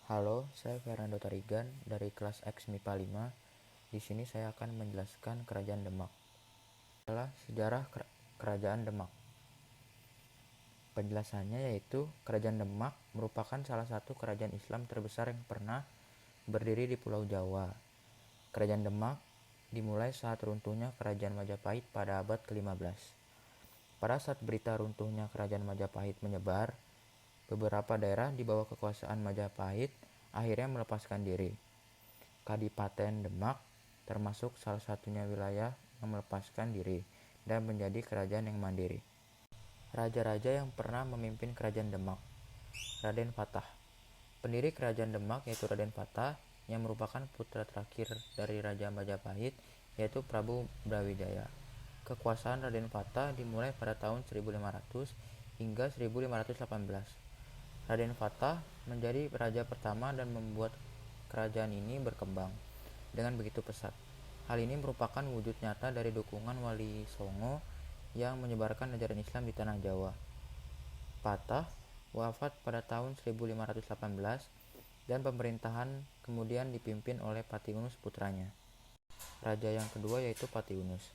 Halo, saya Fernando Tarigan dari kelas X MIPA 5. Di sini saya akan menjelaskan Kerajaan Demak. Adalah sejarah Kerajaan Demak. Penjelasannya yaitu Kerajaan Demak merupakan salah satu kerajaan Islam terbesar yang pernah berdiri di Pulau Jawa. Kerajaan Demak dimulai saat runtuhnya Kerajaan Majapahit pada abad ke-15. Pada saat berita runtuhnya Kerajaan Majapahit menyebar, beberapa daerah di bawah kekuasaan Majapahit akhirnya melepaskan diri. Kadipaten Demak termasuk salah satunya wilayah yang melepaskan diri dan menjadi kerajaan yang mandiri. Raja-raja yang pernah memimpin Kerajaan Demak. Raden Fatah. Pendiri Kerajaan Demak yaitu Raden Fatah yang merupakan putra terakhir dari Raja Majapahit yaitu Prabu Brawijaya. Kekuasaan Raden Fatah dimulai pada tahun 1500 hingga 1518. Raden Fatah menjadi raja pertama dan membuat kerajaan ini berkembang dengan begitu pesat. Hal ini merupakan wujud nyata dari dukungan Wali Songo yang menyebarkan ajaran Islam di tanah Jawa. Fatah wafat pada tahun 1518 dan pemerintahan kemudian dipimpin oleh Patiunus putranya. Raja yang kedua yaitu Patiunus.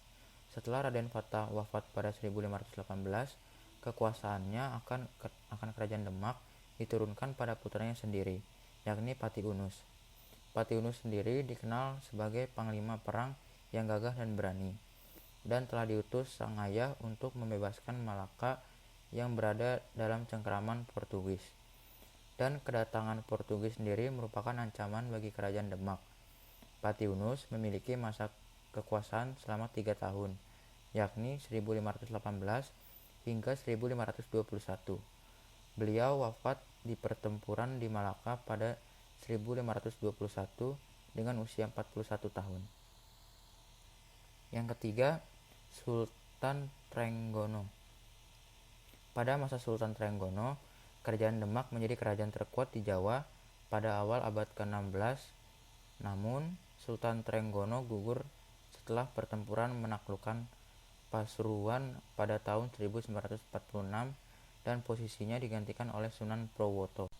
Setelah Raden Fatah wafat pada 1518, kekuasaannya akan Kerajaan Demak diturunkan pada putranya sendiri, yakni Patiunus. Patiunus sendiri dikenal sebagai panglima perang yang gagah dan berani, dan telah diutus sang ayah untuk membebaskan Malaka yang berada dalam cengkraman Portugis. Dan kedatangan Portugis sendiri merupakan ancaman bagi Kerajaan Demak. Patiunus memiliki masa kekuasaan selama 3 tahun, yakni 1518 hingga 1521. Beliau wafat di pertempuran di Malaka pada 1521 dengan usia 41 tahun. Yang ketiga, Sultan Trenggono. Pada masa Sultan Trenggono, Kerajaan Demak menjadi kerajaan terkuat di Jawa pada awal abad ke-16. Namun, Sultan Trenggono gugur setelah pertempuran menaklukkan Pasuruan pada tahun 1946 dan posisinya digantikan oleh Sunan Prawoto.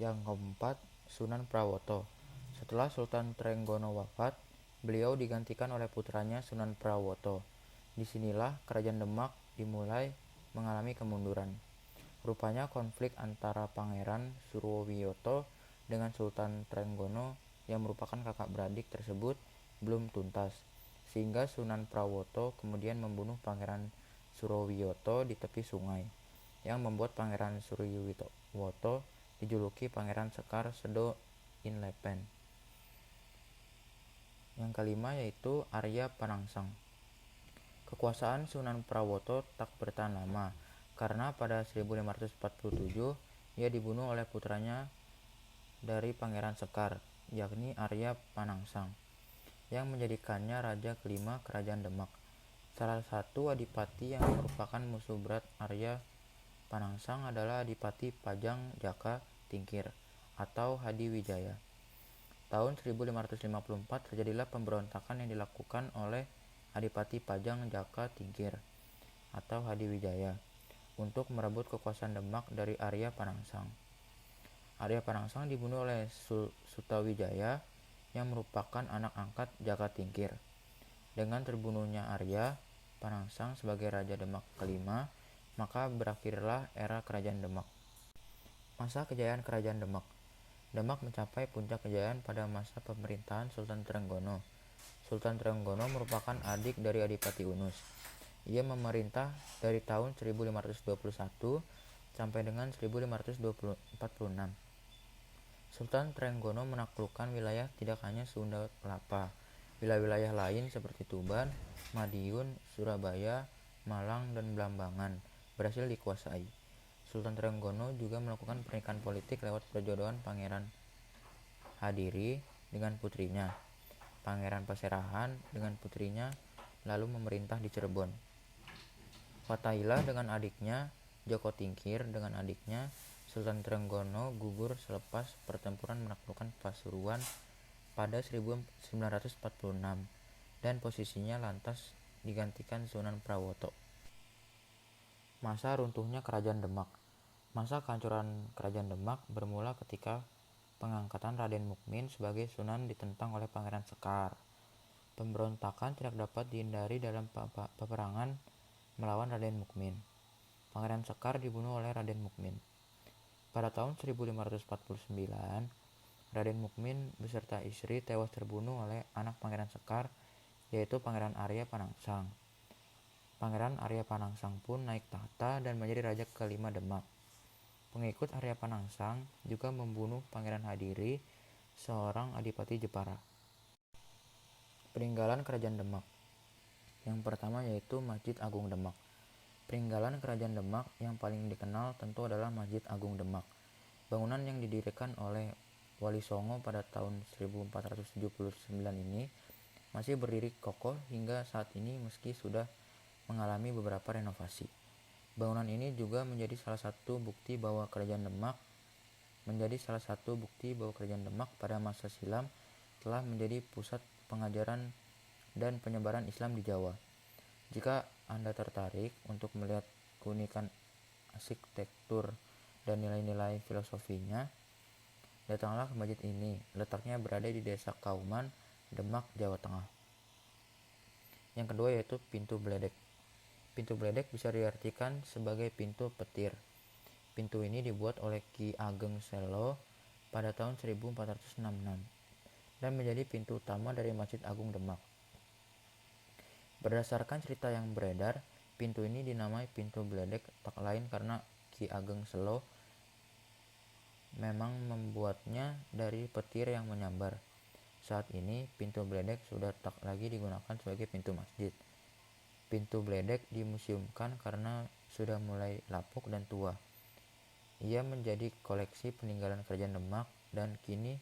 Yang keempat, Sunan Prawoto. Setelah Sultan Trenggono wafat, beliau digantikan oleh putranya Sunan Prawoto. Disinilah Kerajaan Demak dimulai mengalami kemunduran. Rupanya konflik antara Pangeran Surowiyoto dengan Sultan Trenggono yang merupakan kakak beradik tersebut belum tuntas, sehingga Sunan Prawoto kemudian membunuh Pangeran Surowiyoto di tepi sungai, yang membuat Pangeran Surowiyoto dijuluki Pangeran Sekar Sedo in Lepen. Yang kelima yaitu Arya Panangsang. Kekuasaan Sunan Prawoto tak bertahan lama, karena pada 1547 ia dibunuh oleh putranya dari Pangeran Sekar, yakni Arya Panangsang, yang menjadikannya raja kelima Kerajaan Demak. Salah satu adipati yang merupakan musuh berat Arya Panangsang adalah Adipati Pajang Jaka Tingkir atau Hadiwijaya. Tahun 1554 terjadilah pemberontakan yang dilakukan oleh Adipati Pajang Jaka Tingkir atau Hadiwijaya untuk merebut kekuasaan Demak dari Arya Panangsang. Arya Panangsang dibunuh oleh Sutawijaya yang merupakan anak angkat Jaka Tingkir. Dengan terbunuhnya Arya Panangsang sebagai Raja Demak kelima, maka berakhirlah era Kerajaan Demak. Masa kejayaan Kerajaan Demak. Demak mencapai puncak kejayaan pada masa pemerintahan Sultan Trenggono. Sultan Trenggono merupakan adik dari Adipati Unus. Ia memerintah dari tahun 1521 sampai dengan 1546. Sultan Trenggono menaklukkan wilayah tidak hanya Sunda Kelapa, wilayah-wilayah lain seperti Tuban, Madiun, Surabaya, Malang, dan Blambangan berhasil dikuasai. Sultan Trenggono juga melakukan pernikahan politik lewat perjodohan Pangeran Hadiri dengan putrinya, Pangeran Paserahan dengan putrinya, lalu memerintah di Cirebon. Fathaillah dengan adiknya, Joko Tingkir dengan adiknya. Sultan Trenggono gugur selepas pertempuran menaklukkan Pasuruan pada 1946 dan posisinya lantas digantikan Sunan Prawoto. Masa runtuhnya Kerajaan Demak. Masa kehancuran Kerajaan Demak bermula ketika Pengangkatan Raden Mukmin sebagai Sunan ditentang oleh Pangeran Sekar. Pemberontakan tidak dapat dihindari dalam peperangan melawan Raden Mukmin. Pangeran Sekar dibunuh oleh Raden Mukmin. Pada tahun 1549, Raden Mukmin beserta istri tewas terbunuh oleh anak Pangeran Sekar, yaitu Pangeran Arya Panangsang. Pangeran Arya Panangsang pun naik tahta dan menjadi raja kelima Demak. Pengikut Arya Panangsang juga membunuh Pangeran Hadiri, seorang adipati Jepara. Peninggalan Kerajaan Demak. Yang pertama yaitu Masjid Agung Demak. Peninggalan Kerajaan Demak yang paling dikenal tentu adalah Masjid Agung Demak. Bangunan yang didirikan oleh Wali Songo pada tahun 1479 ini masih berdiri kokoh hingga saat ini meski sudah mengalami beberapa renovasi. Bangunan ini juga menjadi salah satu bukti bahwa Kerajaan Demak pada masa silam telah menjadi pusat pengajaran dan penyebaran Islam di Jawa. Jika Anda tertarik untuk melihat keunikan arsitektur dan nilai-nilai filosofinya, datanglah ke masjid ini. Letaknya berada di Desa Kauman, Demak, Jawa Tengah. Yang kedua yaitu Pintu Bledek. Pintu Bledek bisa diartikan sebagai pintu petir. Pintu ini dibuat oleh Ki Ageng Selo pada tahun 1466 dan menjadi pintu utama dari Masjid Agung Demak. Berdasarkan cerita yang beredar, pintu ini dinamai Pintu Bledek tak lain karena Ki Ageng Selo memang membuatnya dari petir yang menyambar. Saat ini, Pintu Bledek sudah tak lagi digunakan sebagai pintu masjid. Pintu Bledek dimuseumkan karena sudah mulai lapuk dan tua. Ia menjadi koleksi peninggalan Kerajaan Demak dan kini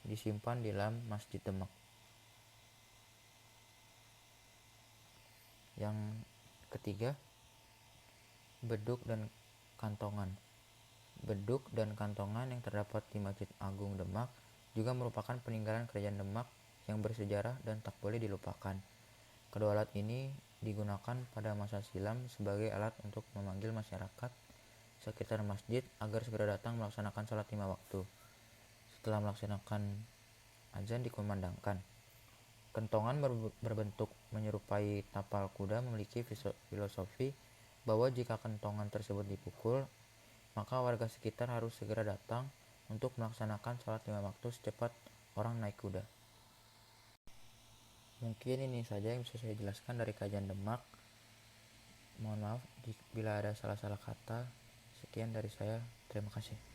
disimpan di dalam Masjid Demak. Yang ketiga, beduk dan kantongan. Beduk dan kantongan yang terdapat di Masjid Agung Demak juga merupakan peninggalan Kerajaan Demak yang bersejarah dan tak boleh dilupakan. Kedua alat ini digunakan pada masa silam sebagai alat untuk memanggil masyarakat sekitar masjid agar segera datang melaksanakan sholat 5 waktu. Setelah melaksanakan azan dikumandangkan. Kentongan berbentuk menyerupai tapal kuda memiliki filosofi bahwa jika kentongan tersebut dipukul, maka warga sekitar harus segera datang untuk melaksanakan sholat 5 waktu secepat orang naik kuda. Mungkin ini saja yang bisa saya jelaskan dari Kerajaan Demak. Mohon maaf bila ada salah-salah kata. Sekian dari saya. Terima kasih.